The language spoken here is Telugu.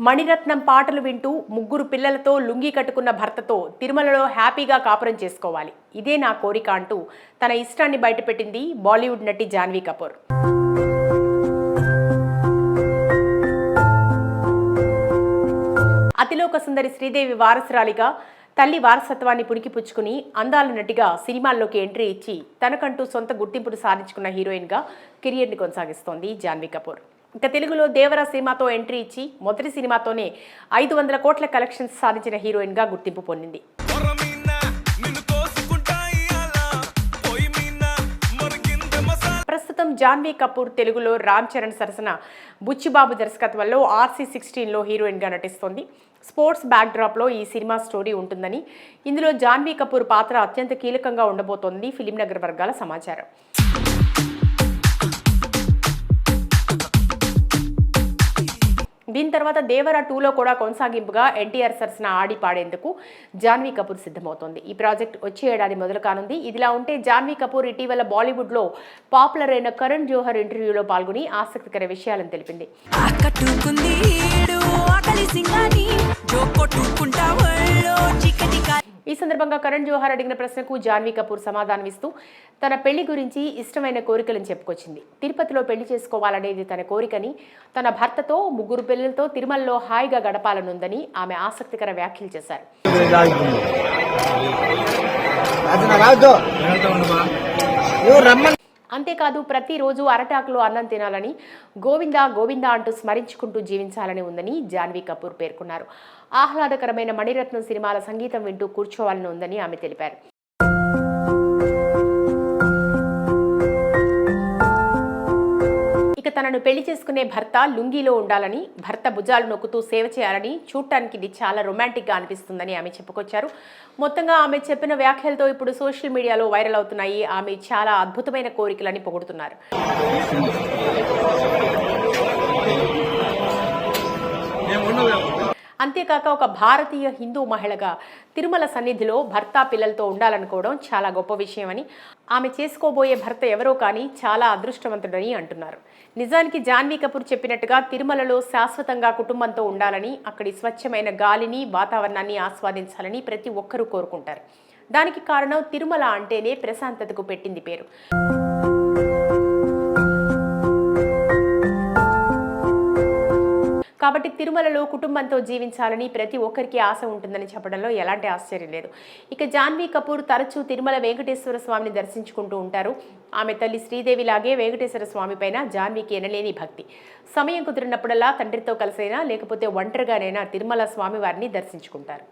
మణిరత్నం పాటలు వింటూ ముగ్గురు పిల్లలతో లుంగీ కట్టుకున్న భర్తతో తిరుమలలో హ్యాపీగా కాపురం చేసుకోవాలి, ఇదే నా కోరిక అంటూ తన ఇష్టాన్ని బయటపెట్టింది బాలీవుడ్ నటి జాన్వీ కపూర్. అతిలోక సుందరి శ్రీదేవి వారసురాలిగా తల్లి వారసత్వాన్ని పుణికిపుచ్చుకుని అందాల నటిగా సినిమాల్లోకి ఎంట్రీ ఇచ్చి తనకంటూ సొంత గుర్తింపును సాధించుకున్న హీరోయిన్గా కెరియర్ని కొనసాగిస్తోంది జాన్వీ కపూర్. ఇక తెలుగులో దేవర సినిమాతో ఎంట్రీ ఇచ్చి మొదటి సినిమాతోనే 500 కోట్ల కలెక్షన్స్ సాధించిన హీరోయిన్గా గుర్తింపు పొందింది. ప్రస్తుతం జాన్వీ కపూర్ తెలుగులో రామ్ చరణ్ సరసన బుచ్చిబాబు దర్శకత్వంలో RC16లో హీరోయిన్గా నటిస్తోంది. స్పోర్ట్స్ బ్యాక్డ్రాప్లో ఈ సినిమా స్టోరీ ఉంటుందని, ఇందులో జాన్వీ కపూర్ పాత్ర అత్యంత కీలకంగా ఉండబోతోంది ఫిలింనగర్ వర్గాల సమాచారం. దీని తర్వాత దేవర 2లో కూడా కొనసాగింపుగా ఎన్టీఆర్ సరసన ఆడి పాడేందుకు జాన్వీ కపూర్ సిద్ధమవుతోంది. ఈ ప్రాజెక్ట్ వచ్చే ఏడాది మొదలు కానుంది. ఇదిలా ఉంటే జాన్వీ కపూర్ ఇటీవల బాలీవుడ్లో పాపులర్ అయిన కరణ్ జోహర్ ఇంటర్వ్యూలో పాల్గొని ఆసక్తికర విషయాలను తెలిపింది. ఈ సందర్భంగా కరణ్ జోహర్ అడిగిన ప్రశ్నకు జాన్వీ కపూర్ సమాధానమిస్తూ తన పెళ్లి గురించి ఇష్టమైన కోరికలను చెప్పుకొచ్చింది. తిరుపతిలో పెళ్లి చేసుకోవాలనేది తన కోరికని, తన భర్తతో 3 పిల్లలతో తిరుమలలో హాయిగా గడపాలనుందని ఆమె ఆసక్తికర వ్యాఖ్యలు చేశారు. అంతేకాదు ప్రతిరోజు అరటాకులో అన్నం తినాలని, గోవిందా గోవిందా అంటూ స్మరించుకుంటూ జీవించాలని ఉందని జాన్వీ కపూర్ పేర్కొన్నారు. ఆహ్లాదకరమైన మణిరత్నం సినిమాల సంగీతం వింటూ కూర్చోవాలని ఉందని ఆమె తెలిపారు. ఇక తనను పెళ్లి చేసుకునే భర్త లుంగీలో ఉండాలని, భర్త భుజాలు నొక్కుతూ సేవ చేయాలని, చూడటానికి ఇది చాలా రొమాంటిక్గా అనిపిస్తుందని ఆమె చెప్పుకొచ్చారు. మొత్తంగా ఆమె చెప్పిన వ్యాఖ్యలతో ఇప్పుడు సోషల్ మీడియాలో వైరల్ అవుతున్నాయి. ఆమె చాలా అద్భుతమైన కోరికలని పొగుడుతున్నారు. అంతేకాక ఒక భారతీయ హిందూ మహిళగా తిరుమల సన్నిధిలో భర్త పిల్లలతో ఉండాలనుకోవడం చాలా గొప్ప విషయమని, ఆమె చేసుకోబోయే భర్త ఎవరో కానీ చాలా అదృష్టవంతుడని అంటున్నారు. నిజానికి జాన్వీ కపూర్ చెప్పినట్టుగా తిరుమలలో శాశ్వతంగా కుటుంబంతో ఉండాలని, అక్కడి స్వచ్ఛమైన గాలిని, వాతావరణాన్ని ఆస్వాదించాలని ప్రతి ఒక్కరూ కోరుకుంటారు. దానికి కారణం తిరుమల అంటేనే ప్రశాంతతకు పెట్టింది పేరు. కాబట్టి తిరుమలలో కుటుంబంతో జీవించాలని ప్రతి ఒక్కరికి ఆశ ఉంటుందని చెప్పడంలో ఎలాంటి ఆశ్చర్యం లేదు. ఇక జాన్వీ కపూర్ తరచూ తిరుమల వెంకటేశ్వర స్వామిని దర్శించుకుంటూ ఉంటారు. ఆమె తల్లి శ్రీదేవిలాగే వెంకటేశ్వర స్వామి పైన జాన్వీకి ఎనలేని భక్తి. సమయం కుదిరినప్పుడల్లా తండ్రితో కలిసైనా లేకపోతే ఒంటరిగానైనా తిరుమల స్వామి వారిని దర్శించుకుంటారు.